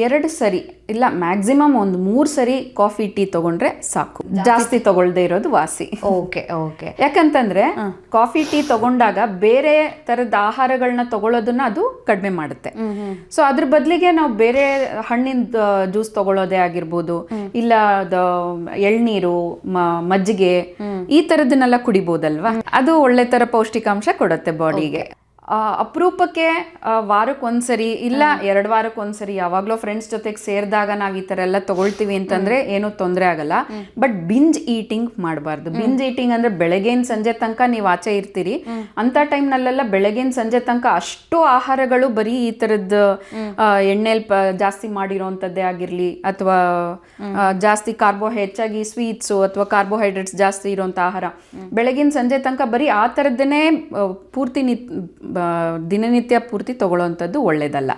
2 ಸರಿ ಇಲ್ಲ ಮ್ಯಾಕ್ಸಿಮಮ್ ಒಂದು 3 ಸರಿ ಕಾಫಿ ಟೀ ತಗೊಂಡ್ರೆ ಸಾಕು. ಜಾಸ್ತಿ ತಗೊಳ್ದೇ ಇರೋದು ವಾಸಿ. Okay okay. ಯಾಕಂತಂದ್ರೆ ಕಾಫಿ ಟೀ ತಗೊಂಡಾಗ ಬೇರೆ ತರದ ಆಹಾರಗಳನ್ನ ತಗೊಳ್ಳೋದನ್ನ ಅದು ಕಡಿಮೆ ಮಾಡುತ್ತೆ. ಸೊ ಅದ್ರ ಬದಲಿಗೆ ನಾವು ಬೇರೆ ಹಣ್ಣಿನ ಜ್ಯೂಸ್ ತಗೊಳ್ಳೋದೇ ಆಗಿರ್ಬೋದು, ಇಲ್ಲ ಎಳ್ನೀರು, ಮಜ್ಜಿಗೆ ಈ ತರದನ್ನೆಲ್ಲ ಕುಡಿಬೋದಲ್ವಾ. ಅದು ಒಳ್ಳೆ ತರ ಪೌಷ್ಟಿಕಾಂಶ ಕೊಡುತ್ತೆ ಬಾಡಿಗೆ. ಅಪರೂಪಕ್ಕೆ ವಾರಕ್ಕೊಂದ್ಸರಿ ಇಲ್ಲ 2 ವಾರಕ್ಕೊಂದ್ಸರಿ ಯಾವಾಗಲೂ ಫ್ರೆಂಡ್ಸ್ ಜೊತೆಗೆ ಸೇರಿದಾಗ ನಾವು ಈ ಥರ ಎಲ್ಲ ತಗೊಳ್ತೀವಿ ಅಂತಂದ್ರೆ ಏನೂ ತೊಂದರೆ ಆಗಲ್ಲ. ಬಟ್ ಬಿಂಜ್ ಈಟಿಂಗ್ ಮಾಡಬಾರ್ದು. ಬಿಂಜ್ ಈಟಿಂಗ್ ಅಂದ್ರೆ ಬೆಳಗ್ಗೆಯಿಂದ ಸಂಜೆ ತನಕ ನೀವು ಆಚೆ ಇರ್ತೀರಿ, ಅಂತ ಟೈಮ್ನಲ್ಲೆಲ್ಲ ಬೆಳಗ್ಗೆಯಿಂದ ಸಂಜೆ ತನಕ ಅಷ್ಟು ಆಹಾರಗಳು ಬರೀ ಈ ಥರದ್ದು ಎಣ್ಣೆಲಿ ಜಾಸ್ತಿ ಮಾಡಿರೋವಂಥದ್ದೇ ಆಗಿರಲಿ, ಅಥವಾ ಜಾಸ್ತಿ ಹೆಚ್ಚಾಗಿ ಸ್ವೀಟ್ಸು ಅಥವಾ ಕಾರ್ಬೋಹೈಡ್ರೇಟ್ಸ್ ಜಾಸ್ತಿ ಇರೋಂಥ ಆಹಾರ ಬೆಳಗಿನ ಸಂಜೆ ತನಕ ಬರೀ ಆ ಥರದ್ದನ್ನೇ ದಿನನಿತ್ಯ ಪೂರ್ತಿ ತಗೊಳ್ಳೋವಂಥದ್ದು ಒಳ್ಳೇದಲ್ಲ.